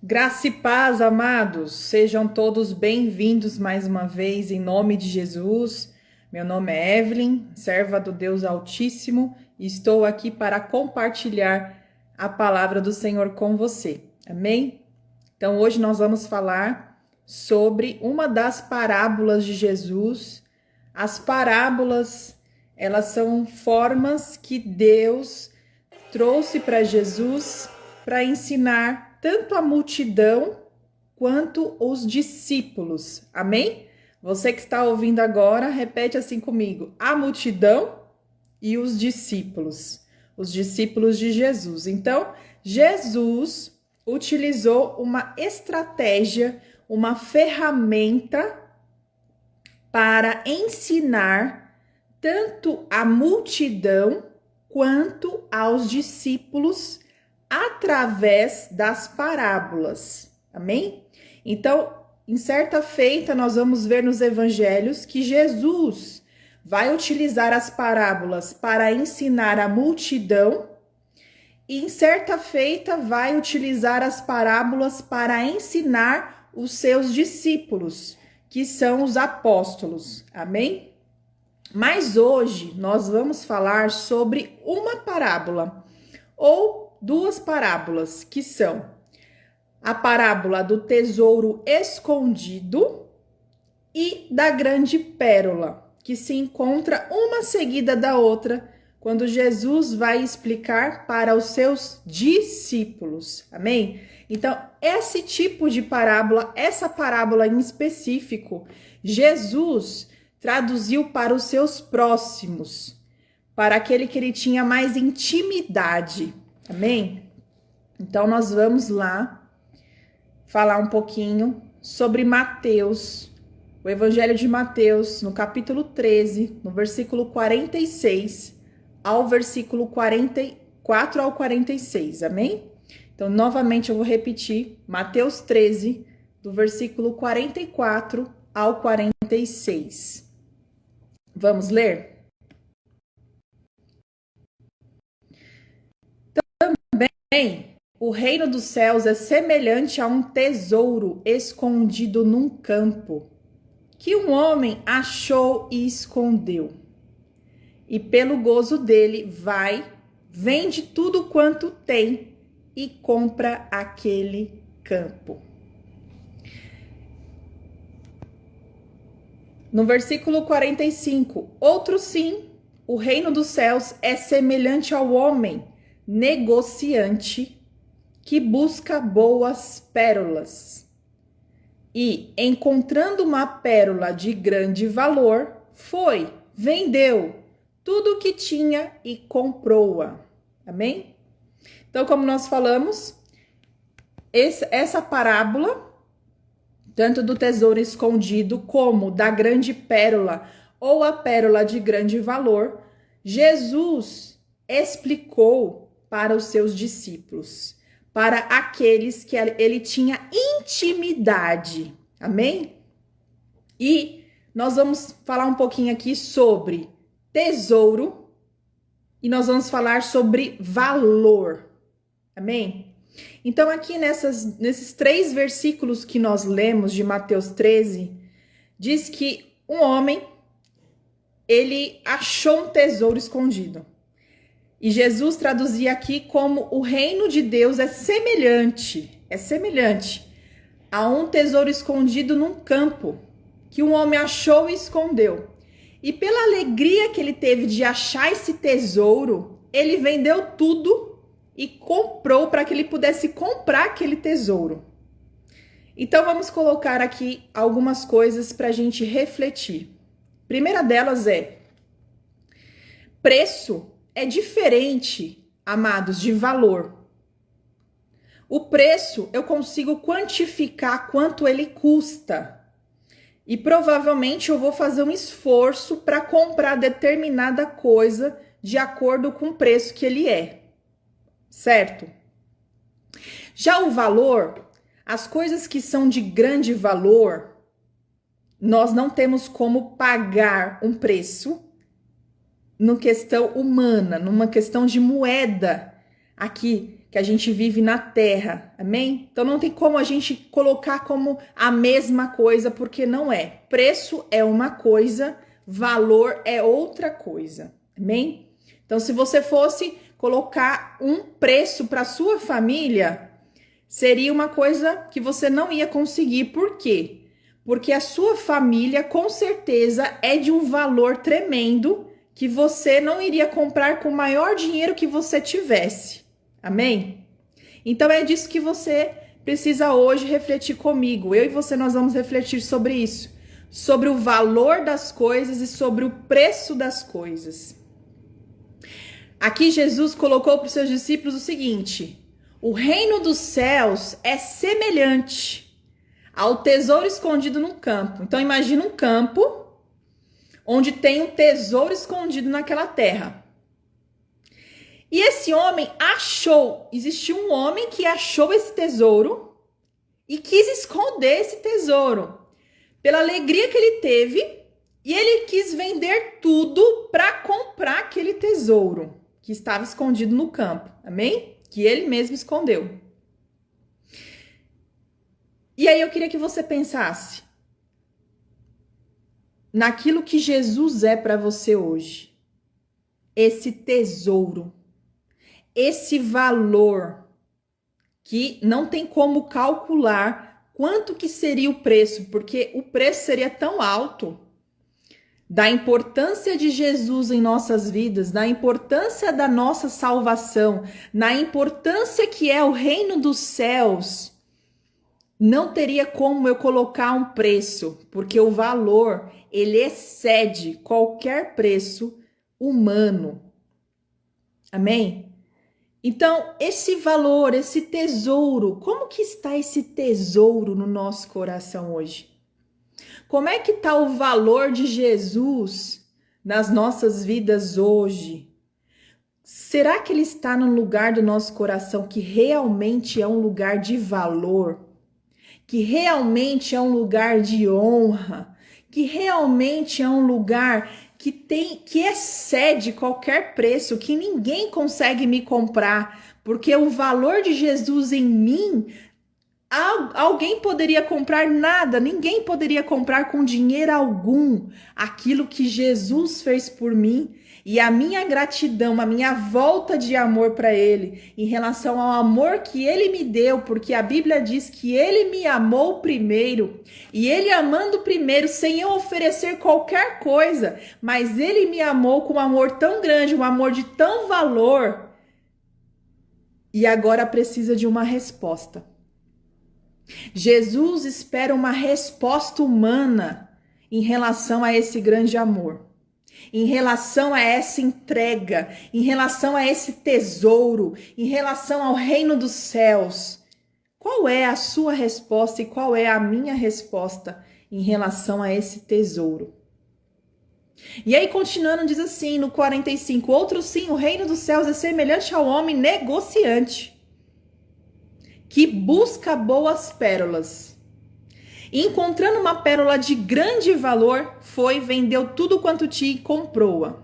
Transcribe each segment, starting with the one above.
Graça e paz, amados, sejam todos bem-vindos mais uma vez em nome de Jesus. Meu nome é Evelyn, serva do Deus Altíssimo, e estou aqui para compartilhar a palavra do Senhor com você. Amém? Então hoje nós vamos falar sobre uma das parábolas de Jesus. As parábolas, elas são formas que Deus trouxe para Jesus para ensinar tanto a multidão quanto os discípulos. Amém? Você que está ouvindo agora, repete assim comigo: a multidão e os discípulos de Jesus. Então, Jesus utilizou uma estratégia, uma ferramenta para ensinar tanto a multidão quanto aos discípulos através das parábolas. Amém? Então, em certa feita, nós vamos ver nos evangelhos que Jesus vai utilizar as parábolas para ensinar a multidão, e em certa feita vai utilizar as parábolas para ensinar os seus discípulos, que são os apóstolos. Amém? Mas hoje nós vamos falar sobre uma parábola, ou duas parábolas, que são a parábola do tesouro escondido e da grande pérola, que se encontra uma seguida da outra quando Jesus vai explicar para os seus discípulos. Amém? Então, esse tipo de parábola, essa parábola em específico, Jesus traduziu para os seus próximos, para aquele que ele tinha mais intimidade. Amém? Então, nós vamos lá falar um pouquinho sobre Mateus, o Evangelho de Mateus, no capítulo 13, no versículo 46 ao versículo 44 ao 46. Amém? Então, novamente eu vou repetir, Mateus 13, do versículo 44 ao 46. Vamos ler? Também, o reino dos céus é semelhante a um tesouro escondido num campo, que um homem achou e escondeu. E pelo gozo dele vai, vende tudo quanto tem e compra aquele campo. No versículo 45, outro sim, o reino dos céus é semelhante ao homem negociante que busca boas pérolas. E, encontrando uma pérola de grande valor, foi, vendeu tudo o que tinha e comprou-a. Amém? Então, como nós falamos, essa parábola, tanto do tesouro escondido como da grande pérola ou a pérola de grande valor, Jesus explicou para os seus discípulos, para aqueles que ele tinha intimidade. Amém? E nós vamos falar um pouquinho aqui sobre tesouro e nós vamos falar sobre valor. Amém? Então, aqui nesses 3 versículos que nós lemos de Mateus 13, diz que um homem, ele achou um tesouro escondido. E Jesus traduzia aqui como o reino de Deus é semelhante a um tesouro escondido num campo, que um homem achou e escondeu. E pela alegria que ele teve de achar esse tesouro, ele vendeu tudo e comprou para que ele pudesse comprar aquele tesouro. Então vamos colocar aqui algumas coisas para a gente refletir. Primeira delas é: preço é diferente, amados, de valor. O preço eu consigo quantificar quanto ele custa. E provavelmente eu vou fazer um esforço para comprar determinada coisa de acordo com o preço que ele é. Certo? Já o valor, as coisas que são de grande valor, nós não temos como pagar um preço numa questão humana, numa questão de moeda aqui que a gente vive na terra, amém? Então não tem como a gente colocar como a mesma coisa, porque não é. Preço é uma coisa, valor é outra coisa, amém? Então se você fosse colocar um preço para sua família, seria uma coisa que você não ia conseguir. Por quê? Porque a sua família com certeza é de um valor tremendo que você não iria comprar com o maior dinheiro que você tivesse. Amém? Então é disso que você precisa hoje refletir comigo. Eu e você, nós vamos refletir sobre isso. Sobre o valor das coisas e sobre o preço das coisas. Aqui Jesus colocou para os seus discípulos o seguinte: o reino dos céus é semelhante ao tesouro escondido no campo. Então imagina um campo onde tem um tesouro escondido naquela terra. E esse homem existiu um homem que achou esse tesouro e quis esconder esse tesouro. Pela alegria que ele teve, e ele quis vender tudo para comprar aquele tesouro que estava escondido no campo, amém? Que ele mesmo escondeu. E aí eu queria que você pensasse naquilo que Jesus é para você hoje. Esse tesouro, esse valor que não tem como calcular quanto que seria o preço, porque o preço seria tão alto da importância de Jesus em nossas vidas, da importância da nossa salvação, na importância que é o reino dos céus. Não teria como eu colocar um preço, porque o valor, ele excede qualquer preço humano. Amém? Então, esse valor, esse tesouro, como que está esse tesouro no nosso coração hoje? Como é que está o valor de Jesus nas nossas vidas hoje? Será que ele está no lugar do nosso coração que realmente é um lugar de valor? Que realmente é um lugar de honra, que realmente é um lugar que excede qualquer preço, que ninguém consegue me comprar, porque o valor de Jesus em mim, alguém poderia comprar nada, ninguém poderia comprar com dinheiro algum aquilo que Jesus fez por mim. E a minha gratidão, a minha volta de amor para ele, em relação ao amor que ele me deu, porque a Bíblia diz que ele me amou primeiro, e ele amando primeiro, sem eu oferecer qualquer coisa, mas ele me amou com um amor tão grande, um amor de tão valor, e agora precisa de uma resposta. Jesus espera uma resposta humana em relação a esse grande amor. Em relação a essa entrega, em relação a esse tesouro, em relação ao reino dos céus. Qual é a sua resposta e qual é a minha resposta em relação a esse tesouro? E aí, continuando, diz assim, no 45, outro sim, o reino dos céus é semelhante ao homem negociante, que busca boas pérolas. Encontrando uma pérola de grande valor, foi, vendeu tudo quanto tinha e comprou-a.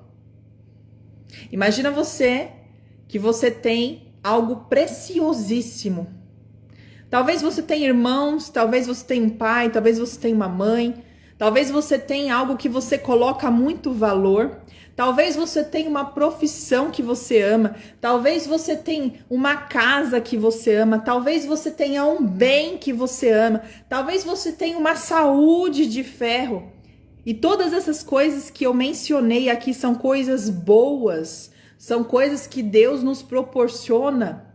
Imagina você que você tem algo preciosíssimo. Talvez você tenha irmãos, talvez você tenha um pai, talvez você tenha uma mãe, talvez você tenha algo que você coloca muito valor. Talvez você tenha uma profissão que você ama, talvez você tenha uma casa que você ama, talvez você tenha um bem que você ama, talvez você tenha uma saúde de ferro. E todas essas coisas que eu mencionei aqui são coisas boas, são coisas que Deus nos proporciona.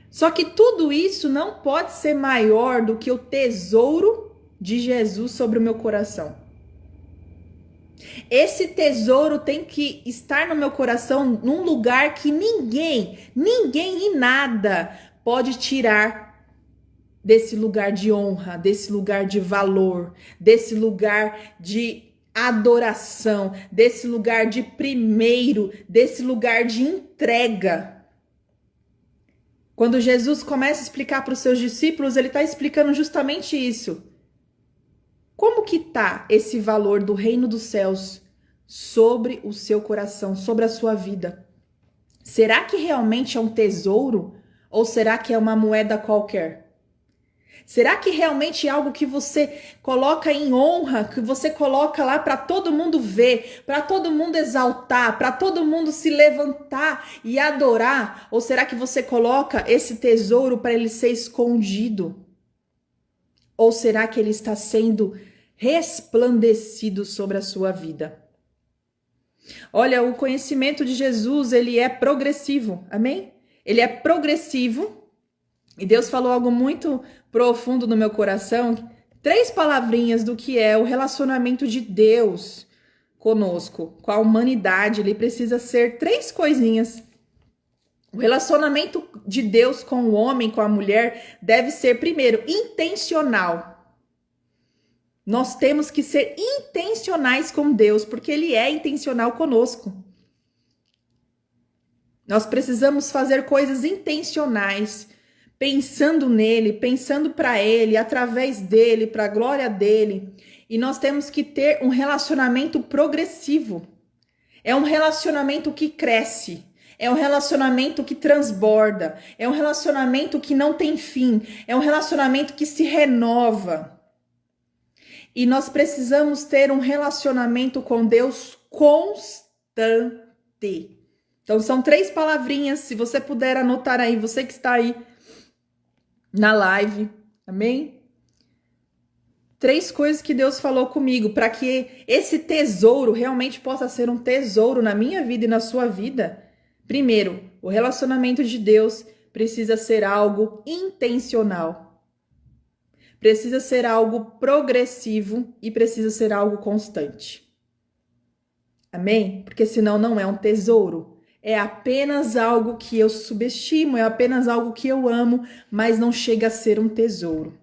Só que tudo isso não pode ser maior do que o tesouro de Jesus sobre o meu coração. Esse tesouro tem que estar no meu coração num lugar que ninguém e nada pode tirar desse lugar de honra, desse lugar de valor, desse lugar de adoração, desse lugar de primeiro, desse lugar de entrega. Quando Jesus começa a explicar para os seus discípulos, ele está explicando justamente isso. Como que tá esse valor do reino dos céus sobre o seu coração, sobre a sua vida? Será que realmente é um tesouro? Ou será que é uma moeda qualquer? Será que realmente é algo que você coloca em honra, que você coloca lá para todo mundo ver, para todo mundo exaltar, para todo mundo se levantar e adorar? Ou será que você coloca esse tesouro para ele ser escondido? Ou será que ele está sendo resplandecido sobre a sua vida? Olha, o conhecimento de Jesus, ele é progressivo, amém? Ele é progressivo. E Deus falou algo muito profundo no meu coração, 3 palavrinhas do que é o relacionamento de Deus conosco, com a humanidade. Ele precisa ser 3 coisinhas. O relacionamento de Deus com o homem, com a mulher, deve ser, primeiro, intencional. Nós temos que ser intencionais com Deus, porque Ele é intencional conosco. Nós precisamos fazer coisas intencionais, pensando nele, pensando para ele, através dele, para a glória dele. E nós temos que ter um relacionamento progressivo. É um relacionamento que cresce. É um relacionamento que transborda. É um relacionamento que não tem fim. É um relacionamento que se renova. E nós precisamos ter um relacionamento com Deus constante. Então são 3 palavrinhas. Se você puder anotar aí, você que está aí na live, amém? 3 coisas que Deus falou comigo para que esse tesouro realmente possa ser um tesouro na minha vida e na sua vida. Primeiro, o relacionamento de Deus precisa ser algo intencional. Precisa ser algo progressivo e precisa ser algo constante. Amém? Porque senão não é um tesouro. É apenas algo que eu subestimo, é apenas algo que eu amo, mas não chega a ser um tesouro.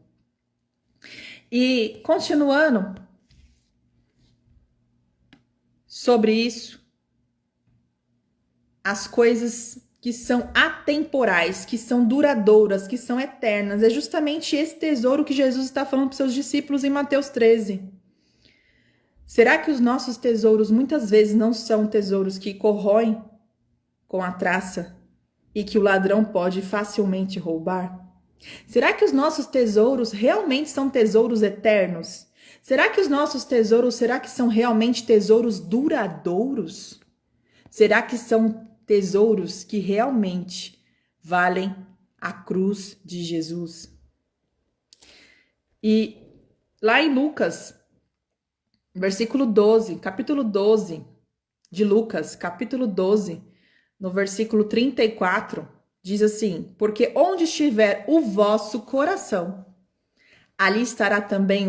E continuando sobre isso, as coisas que são atemporais, que são duradouras, que são eternas, é justamente esse tesouro que Jesus está falando para os seus discípulos em Mateus 13. Será que os nossos tesouros muitas vezes não são tesouros que corroem com a traça e que o ladrão pode facilmente roubar? Será que os nossos tesouros realmente são tesouros eternos? Será que os nossos tesouros, são realmente tesouros duradouros? Será que são tesouros que realmente valem a cruz de Jesus? E lá em Lucas, versículo 12, capítulo 12 de Lucas, capítulo 12, no versículo 34, diz assim: porque onde estiver o vosso coração, ali estará também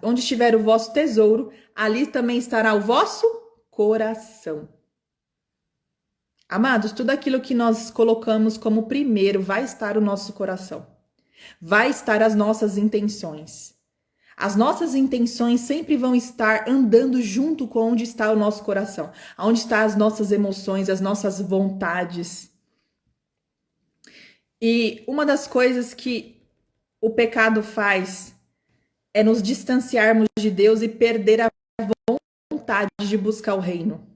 onde estiver o vosso tesouro, ali também estará o vosso coração. Amados, tudo aquilo que nós colocamos como primeiro vai estar o nosso coração. Vai estar as nossas intenções. As nossas intenções sempre vão estar andando junto com onde está o nosso coração, onde estão as nossas emoções, as nossas vontades. E uma das coisas que o pecado faz é nos distanciarmos de Deus e perder a vontade de buscar o reino.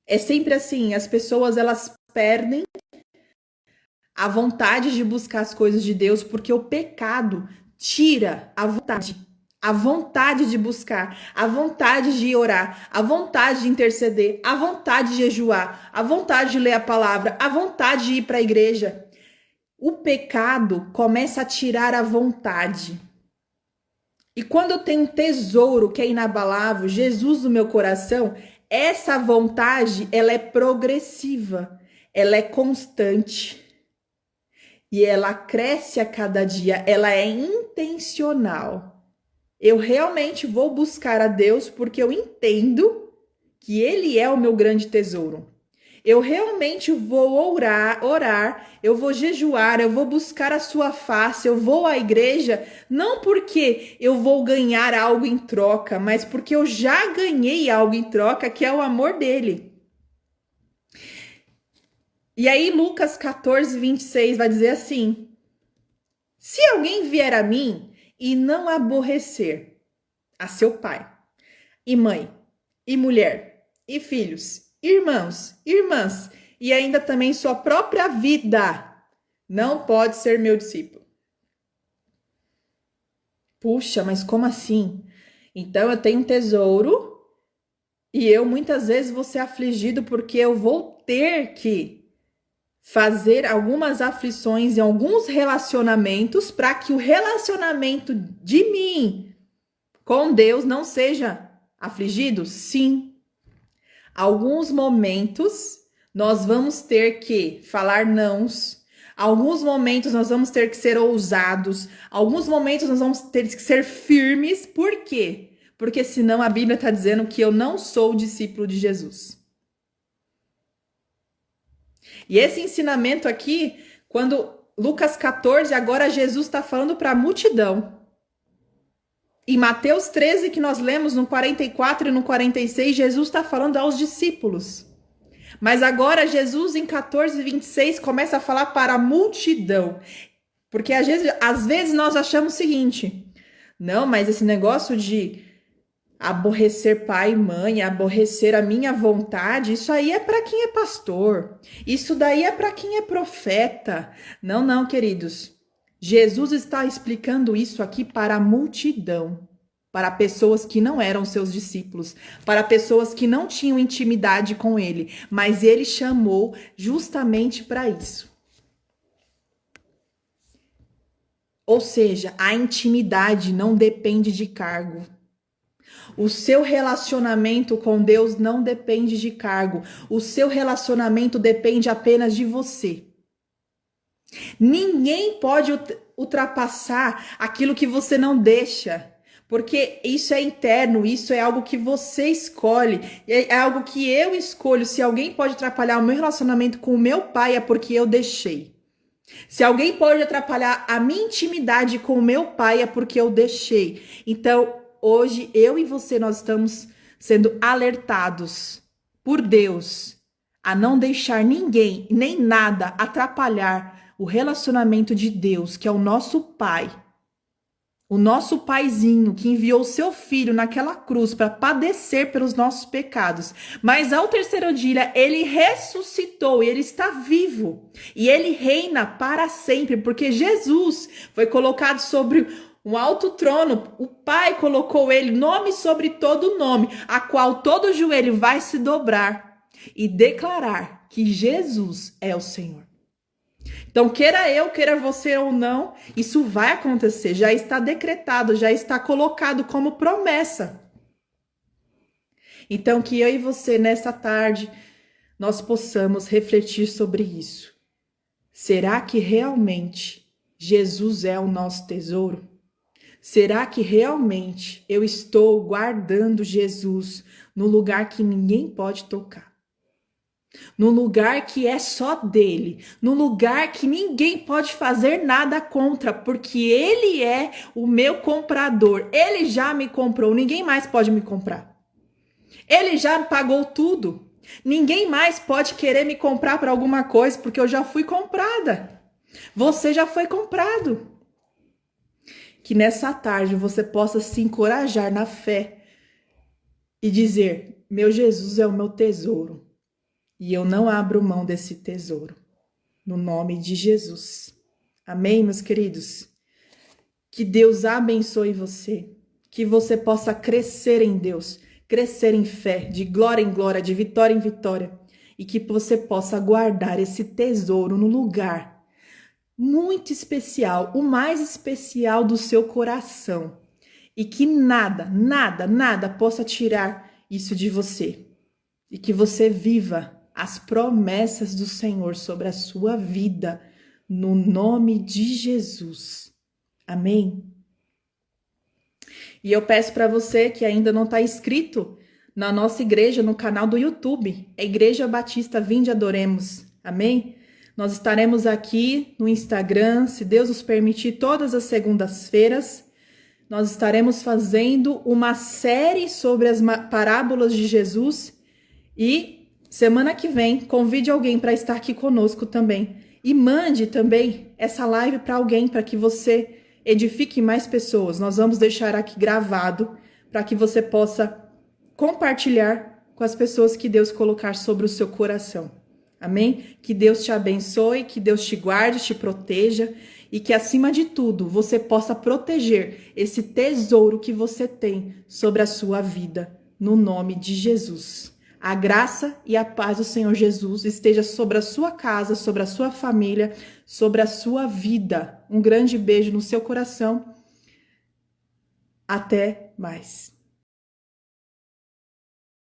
É sempre assim, as pessoas elas perdem a vontade de buscar as coisas de Deus porque o pecado tira a vontade de buscar, a vontade de orar, a vontade de interceder, a vontade de jejuar, a vontade de ler a palavra, a vontade de ir para a igreja. O pecado começa a tirar a vontade. E quando eu tenho um tesouro que é inabalável, Jesus no meu coração, essa vontade, ela é progressiva, ela é constante. E ela cresce a cada dia, ela é intencional. Eu realmente vou buscar a Deus porque eu entendo que Ele é o meu grande tesouro. Eu realmente vou orar, eu vou jejuar, eu vou buscar a sua face, eu vou à igreja, não porque eu vou ganhar algo em troca, mas porque eu já ganhei algo em troca, que é o amor dele. E aí Lucas 14, 26 vai dizer assim: se alguém vier a mim e não aborrecer a seu pai, e mãe, e mulher, e filhos, irmãos, irmãs, e ainda também sua própria vida, não pode ser meu discípulo. Puxa, mas como assim? Então eu tenho um tesouro e eu muitas vezes vou ser afligido porque eu vou ter que fazer algumas aflições em alguns relacionamentos para que o relacionamento de mim com Deus não seja afligido? Sim. Alguns momentos nós vamos ter que falar nãos, alguns momentos nós vamos ter que ser ousados, alguns momentos nós vamos ter que ser firmes. Por quê? Porque senão a Bíblia está dizendo que eu não sou discípulo de Jesus. E esse ensinamento aqui, quando Lucas 14, agora Jesus está falando para a multidão. Em Mateus 13, que nós lemos no 44 e no 46, Jesus está falando aos discípulos. Mas agora Jesus, em 14 e 26, começa a falar para a multidão. Porque às vezes nós achamos o seguinte: não, mas esse negócio de aborrecer pai e mãe, aborrecer a minha vontade, isso aí é para quem é pastor. Isso daí é para quem é profeta. Não, não, queridos. Jesus está explicando isso aqui para a multidão, para pessoas que não eram seus discípulos, para pessoas que não tinham intimidade com ele, mas ele chamou justamente para isso. Ou seja, a intimidade não depende de cargo. O seu relacionamento com Deus não depende de cargo. O seu relacionamento depende apenas de você. Ninguém pode ultrapassar aquilo que você não deixa, porque isso é interno, isso é algo que você escolhe, é algo que eu escolho. Se alguém pode atrapalhar o meu relacionamento com o meu pai, é porque eu deixei. Se alguém pode atrapalhar a minha intimidade com o meu pai, é porque eu deixei. Então, hoje, eu e você, nós estamos sendo alertados por Deus a não deixar ninguém, nem nada, atrapalhar o relacionamento de Deus, que é o nosso Pai. O nosso paizinho que enviou seu filho naquela cruz para padecer pelos nossos pecados. Mas ao terceiro dia, ele ressuscitou e ele está vivo. E ele reina para sempre, porque Jesus foi colocado sobre um alto trono. O Pai colocou ele, nome sobre todo nome, a qual todo joelho vai se dobrar e declarar que Jesus é o Senhor. Então, queira eu, queira você ou não, isso vai acontecer, já está decretado, já está colocado como promessa. Então, que eu e você, nessa tarde, nós possamos refletir sobre isso. Será que realmente Jesus é o nosso tesouro? Será que realmente eu estou guardando Jesus no lugar que ninguém pode tocar? No lugar que é só dele, no lugar que ninguém pode fazer nada contra, porque ele é o meu comprador, ele já me comprou, ninguém mais pode me comprar. Ele já pagou tudo, ninguém mais pode querer me comprar para alguma coisa, porque eu já fui comprada. Você já foi comprado. Que nessa tarde você possa se encorajar na fé e dizer: meu Jesus é o meu tesouro. E eu não abro mão desse tesouro. No nome de Jesus. Amém, meus queridos? Que Deus abençoe você. Que você possa crescer em Deus. Crescer em fé, de glória em glória, de vitória em vitória. E que você possa guardar esse tesouro no lugar muito especial, o mais especial do seu coração. E que nada, nada, nada possa tirar isso de você. E que você viva as promessas do Senhor sobre a sua vida, no nome de Jesus. Amém? E eu peço para você que ainda não está inscrito na nossa igreja, no canal do YouTube, a Igreja Batista Vinde Adoremos. Amém? Nós estaremos aqui no Instagram, se Deus nos permitir, todas as segundas-feiras. Nós estaremos fazendo uma série sobre as parábolas de Jesus e semana que vem, convide alguém para estar aqui conosco também. E mande também essa live para alguém, para que você edifique mais pessoas. Nós vamos deixar aqui gravado para que você possa compartilhar com as pessoas que Deus colocar sobre o seu coração. Amém? Que Deus te abençoe, que Deus te guarde, te proteja e que, acima de tudo, você possa proteger esse tesouro que você tem sobre a sua vida, no nome de Jesus. A graça e a paz do Senhor Jesus esteja sobre a sua casa, sobre a sua família, sobre a sua vida. Um grande beijo no seu coração. Até mais.